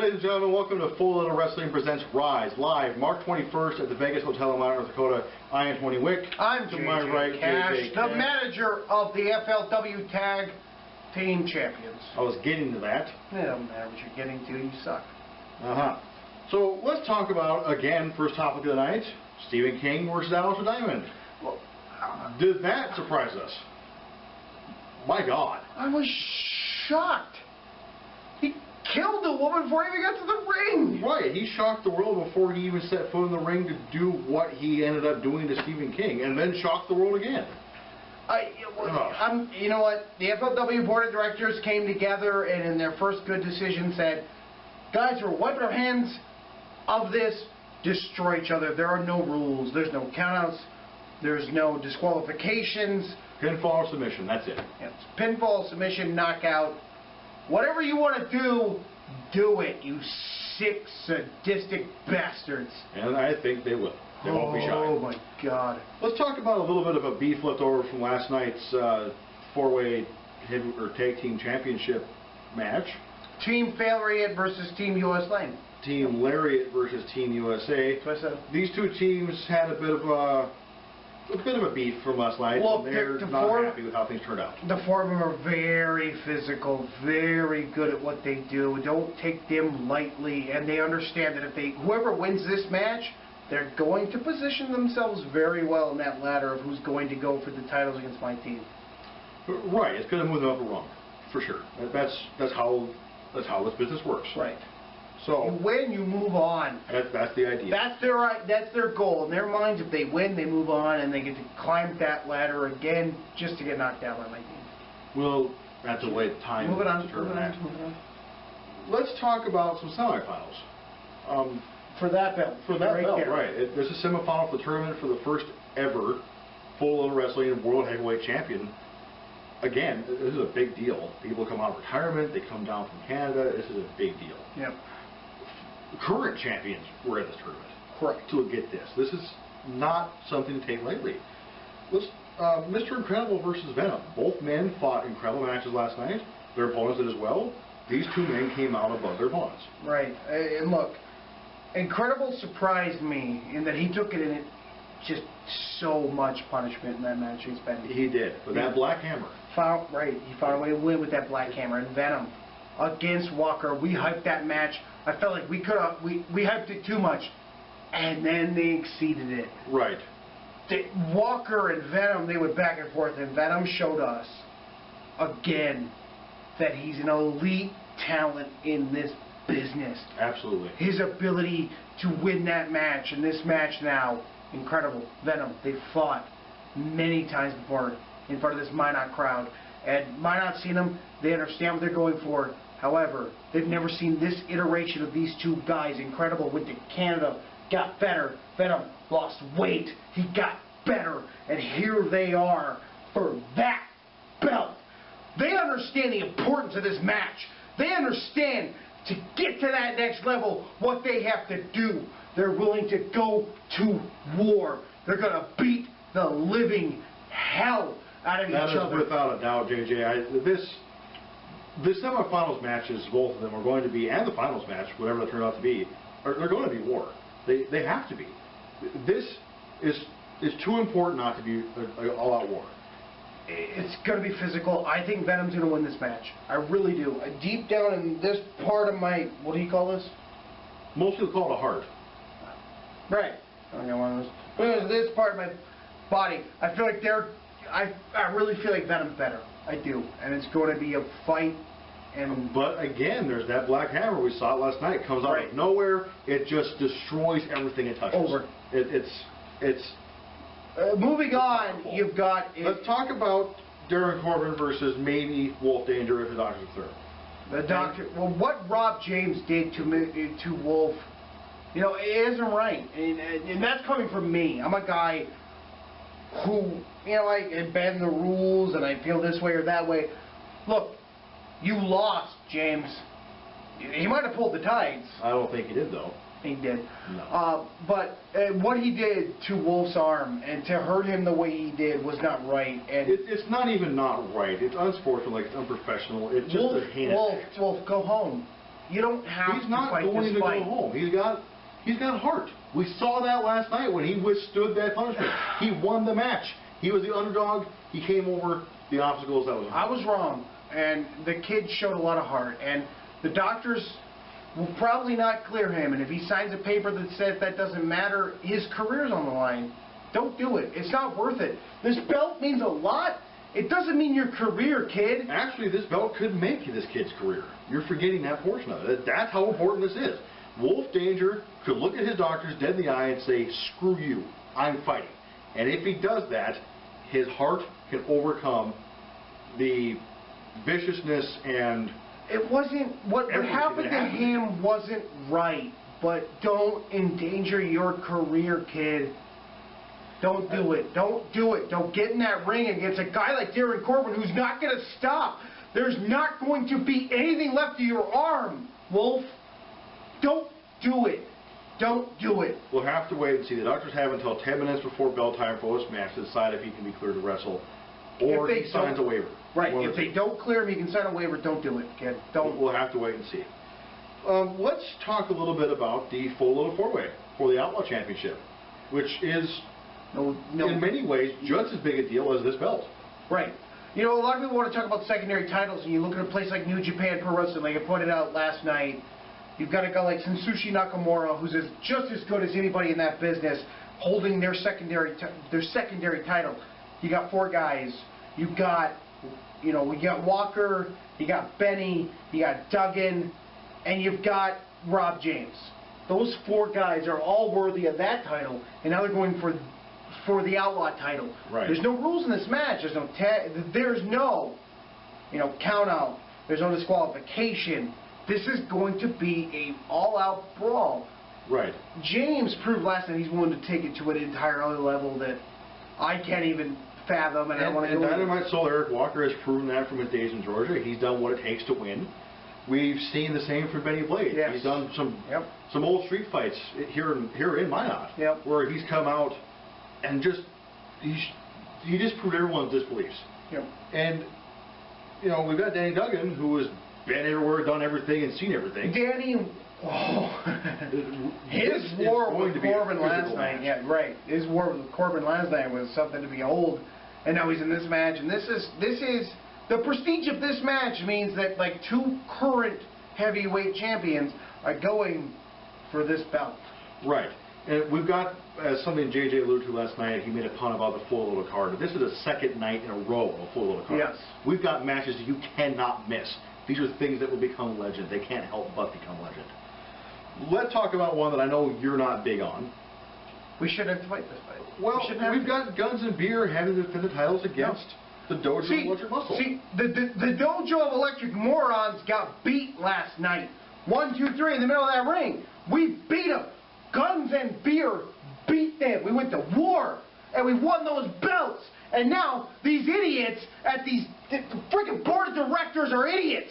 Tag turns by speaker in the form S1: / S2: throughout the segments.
S1: Ladies and gentlemen, welcome to Flw Wrestling Presents Rise, live March 21st at the Vegas Hotel in Mount North Dakota. I am Tony Wick.
S2: I'm
S1: to my right,
S2: Cash, the manager of the FLW Tag Team Champions.
S1: I was getting to that.
S2: It doesn't matter what you're getting to, you suck.
S1: So let's talk about, again, first topic of the night, Stephen King versus Alistair Diamond.
S2: Well,
S1: did that surprise us? My God.
S2: I was shocked. He killed a woman before he even got to the ring.
S1: Right, he shocked the world before he even set foot in the ring to do what he ended up doing to Stephen King, and then shocked the world again.
S2: You know what? The FLW Board of Directors came together and in their first good decision said, guys, we're wiping our hands of this, destroy each other. There are no rules. There's no countouts. There's no disqualifications.
S1: Pinfall or submission, that's it.
S2: It's pinfall, submission, knockout. Whatever you want to do, do it, you sick, sadistic bastards.
S1: And I think they will. They won't be shy.
S2: Oh my God.
S1: Let's talk about a little bit of a beef left over from last night's four-way tag team championship match. Team
S2: Lariat versus Team US Lane.
S1: Team Lariat versus Team USA.
S2: That's what I said.
S1: These two teams had a bit of a beef from last night.
S2: Well,
S1: and they're not happy with how things turned out.
S2: The four of them are very physical, very good at what they do. Don't take them lightly, and they understand that if whoever wins this match, they're going to position themselves very well in that ladder of who's going to go for the titles against my team.
S1: Right, it's going to move them up a rung, for sure. That's how this business works.
S2: Right.
S1: So
S2: you win, you move on.
S1: That's the idea.
S2: That's their goal. In their minds, if they win, they move on, and they get to climb that ladder again just to get knocked down by my team.
S1: We'll have to wait time.
S2: Moving on.
S1: Let's talk about some semifinals.
S2: For that belt.
S1: For that belt, right. There's a semifinal for the tournament for the first ever Flw Wrestling World Heavyweight Champion. Again, this is a big deal. People come out of retirement, they come down from Canada. This is a big deal.
S2: Yep.
S1: Current champions were in this tournament.
S2: Correct.
S1: To get this. This is not something to take lightly. Let's, Mr. Incredible versus Venom. Both men fought incredible matches last night. Their opponents did as well. These two men came out above their opponents.
S2: Right. And look, Incredible surprised me in that he took it in just so much punishment in that match.
S1: He did. With that Black Hammer.
S2: He found a way to win with that Black Hammer. And Venom against Walker, we hyped that match. I felt like we hyped it too much, and then they exceeded it.
S1: Right.
S2: Walker and Venom, they went back and forth, and Venom showed us again that he's an elite talent in this business.
S1: Absolutely.
S2: His ability to win that match, and this match now, incredible. Venom, they fought many times before in front of this Minot crowd, and Minot seen them. They understand what they're going for. However, they've never seen this iteration of these two guys. Incredible went to Canada, got better. Venom lost weight, he got better, and here they are for that belt. They understand the importance of this match. They understand to get to that next level what they have to do. They're willing to go to war. They're going to beat the living hell out of each other.
S1: That is without a doubt, JJ. The semifinals matches, both of them, are going to be, and the finals match, whatever they turn out to be, they're going to be war. They have to be. This is too important not to be an all-out war.
S2: It's going to be physical. I think Venom's going to win this match. I really do. Deep down in this part of my, what do you call this?
S1: Most people call it a heart.
S2: Right. I don't know one of those. But this part of my body, I feel like I really feel like Venom's better. I do. And it's going to be a fight.
S1: But again, there's that Black Hammer. We saw it last night. It comes out of nowhere. It just destroys everything it touches.
S2: Over.
S1: It's
S2: moving on, you've got...
S1: Let's talk about Darren Corbin versus maybe Wolf Danger if the Doctor's third.
S2: The Doctor... Well, what Rob James did to Wolf, you know, it isn't right. And that's coming from me. I'm a guy who, you know, I bend the rules and I feel this way or that way. Look, you lost, James. He might have pulled the tides.
S1: I don't think he did, though.
S2: He did.
S1: No.
S2: But what he did to Wolf's arm and to hurt him the way he did was not right. And
S1: it's not even not right. It's unsportsmanlike. It's unprofessional. It's just a heinous act.
S2: Wolf, go home. You don't have
S1: He's
S2: to
S1: not
S2: fight
S1: going
S2: this
S1: to
S2: fight.
S1: go home. He's got heart. We saw that last night when he withstood that punishment. He won the match. He was the underdog. He came over the obstacles that was.
S2: I was wrong, and the kid showed a lot of heart, and the doctors will probably not clear him, and if he signs a paper that says that doesn't matter, his career's on the line. Don't do it. It's not worth it. This belt means a lot. It doesn't mean your career, kid.
S1: Actually, this belt could make this kid's career. You're forgetting that portion of it. That's how important this is. Wolf Danger could look at his doctors dead in the eye and say, screw you, I'm fighting. And if he does that, his heart can overcome the viciousness and...
S2: It wasn't... What happened to him wasn't right, but don't endanger your career, kid. Don't do it. Don't do it. Don't get in that ring against a guy like Darren Corbin who's not going to stop. There's not going to be anything left of your arm, Wolf. Don't do it. Don't do it.
S1: We'll have to wait and see. The doctors have until 10 minutes before bell time for this match to decide if he can be cleared to wrestle or he signs a waiver.
S2: Right. If they don't clear him, he can sign a waiver. Don't do it, kid. Don't.
S1: We'll have to wait and see. Let's talk a little bit about the Flw four-way for the Outlaw Championship, which is in many ways just as big a deal as this belt.
S2: Right. You know, a lot of people want to talk about secondary titles, and you look at a place like New Japan Pro Wrestling, like I pointed out last night, you've got a guy like Sensushi Nakamura, who's just as good as anybody in that business, holding their secondary title. You got 4 guys. You've got, we got Walker, you got Benny, you got Duggan, and you've got Rob James. Those 4 guys are all worthy of that title, and now they're going for the Outlaw title.
S1: Right.
S2: There's no rules in this match. There's no count out. There's no disqualification. This is going to be a all-out brawl.
S1: Right.
S2: James proved last night he's willing to take it to an entirely level that I can't even fathom. And
S1: Dynamite Soul Eric Walker has proven that from his days in Georgia. He's done what it takes to win. We've seen the same from Benny Blade.
S2: Yes.
S1: He's done some old street fights here in Minot, where he's come out and he just proved everyone's disbeliefs.
S2: Yep.
S1: And we've got Danny Duggan, who has been everywhere, done everything, and seen everything.
S2: Danny, his war with Corbin last night. Yeah, right. His war with Corbin last night was something to behold, and now he's in this match. And this is the prestige of this match means that like 2 current heavyweight champions are going for this belt.
S1: Right. And we've got, as something JJ alluded to last night, he made a pun about the full little card. This is the 2nd night in a row of a full little card.
S2: Yes.
S1: We've got matches you cannot miss. These are things that will become legend. They can't help but become legend. Let's talk about one that I know you're not big on.
S2: We shouldn't have to fight this fight.
S1: Well, we've got Guns and Beer having to defend the titles against the Dojo of Electric Muscle.
S2: See, the Dojo of Electric Morons got beat last night. 1, 2, 3 in the middle of that ring. We beat them. Guns and Beer beat them. We went to war, and we won those belts. And now these idiots at the freaking board of directors are idiots.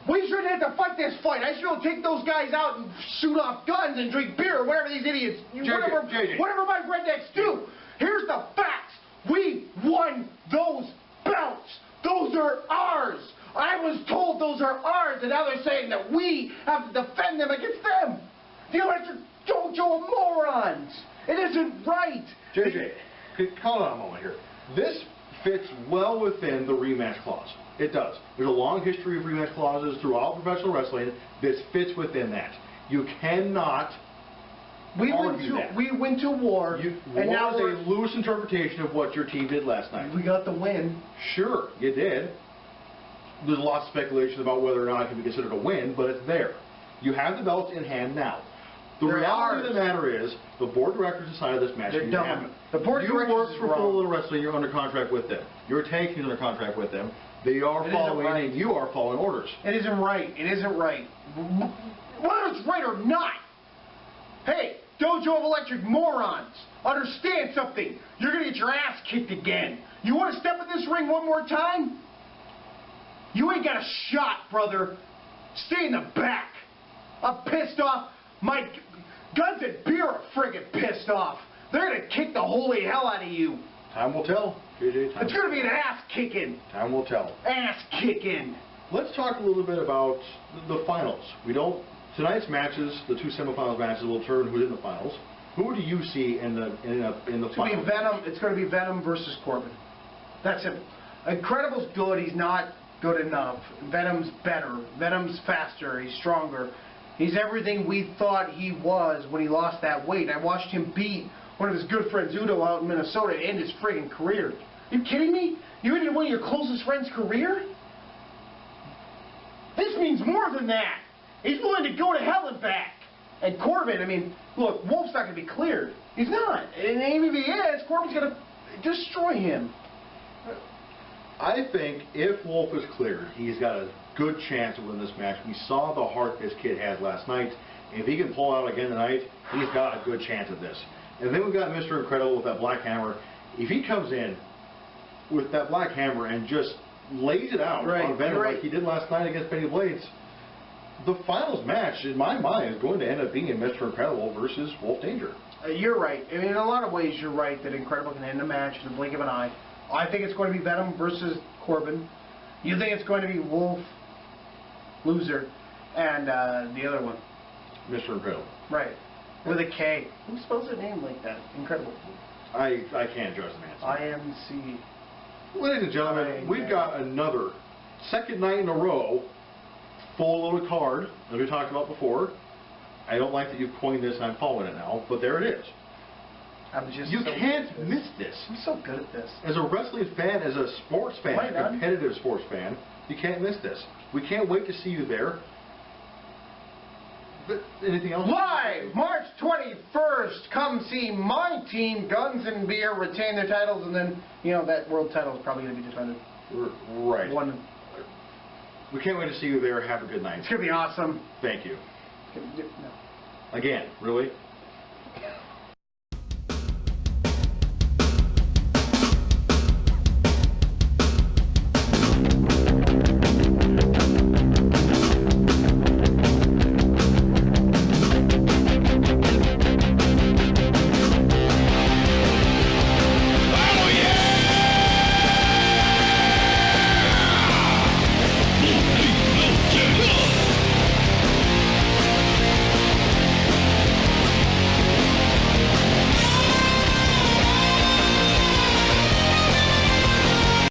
S2: We shouldn't have to fight this fight. I should take those guys out and shoot off guns and drink beer or whatever these idiots, whatever my rednecks do. Here's the facts. We won those belts. Those are ours. I was told those are ours, and now they're saying that we have to defend them against them. The Electric Dojo of morons. It isn't right.
S1: JJ, hold on a moment here. This fits well within the rematch clause. It does. There's a long history of rematch clauses throughout professional wrestling. This fits within that. You cannot argue that.
S2: We went to war.
S1: And now it's a loose interpretation of what your team did last night.
S2: We got the win.
S1: Sure, you did. There's lots of speculation about whether or not it can be considered a win, but it's there. You have the belts in hand now. The reality of the matter is, the board of directors decided this match.
S2: They're done. The board of
S1: directors
S2: directors
S1: for Flw Wrestling. You're under contract with them. Your tag team's under contract with them. They are following, and you are following orders.
S2: It isn't right. It isn't right. Whether it's right or not. Hey, Dojo of Electric morons, understand something. You're going to get your ass kicked again. You want to step in this ring one more time? You ain't got a shot, brother. Stay in the back. I'm pissed off. My Guns and Beer are friggin' pissed off. They're going to kick the holy hell out of you.
S1: Time will tell.
S2: It's going to be an ass kicking.
S1: Time will tell.
S2: Ass kicking.
S1: let's talk a little bit about the finals. Tonight's matches, the two semifinals matches, will determine who's in the finals. Who do you see in the finals?
S2: It's going to be Venom versus Corbin. That's it. Incredible's good. He's not good enough. Venom's better. Venom's faster. He's stronger. He's everything we thought he was when he lost that weight. I watched him beat one of his good friends, Udo, out in Minnesota and end his friggin' career. Are you kidding me? You ended one of your closest friends' career? This means more than that. He's willing to go to hell and back. And Corbin, I mean, look, Wolf's not going to be cleared. He's not. And even if he is, Corbin's going to destroy him.
S1: I think if Wolf is cleared, he's got a good chance to win this match. We saw the heart this kid had last night. If he can pull out again tonight, he's got a good chance at this. And then we've got Mr. Incredible with that black hammer. If he comes in with that black hammer and just lays it out on Venom like he did last night against Benny Blades, the finals match, in my mind, is going to end up being Mr. Incredible versus Wolf Danger.
S2: You're right. I mean, in a lot of ways, you're right that Incredible can end a match in the blink of an eye. I think it's going to be Venom versus Corbin. You think it's going to be Wolf, loser, and the other one?
S1: Mr. Incredible.
S2: Right. With a K. Who spells their name like that? Incredible.
S1: I can't judge the answer.
S2: IMC.
S1: Ladies and gentlemen, we've got another second night in a row full loaded card, as we talked about before. I don't like that you've coined this and I'm following it now, but there it is. You can't miss this.
S2: I'm so good at this.
S1: As a wrestling fan, as a sports fan, a competitive sports fan, you can't miss this. We can't wait to see you there. But anything else?
S2: Live March 21st. Come see my team, Guns and Beer, retain their titles, and then, you know, that world title is probably going to be defended.
S1: Right. We can't wait to see you there. Have a good night.
S2: It's going to be awesome.
S1: Thank you.
S2: No.
S1: Again, really?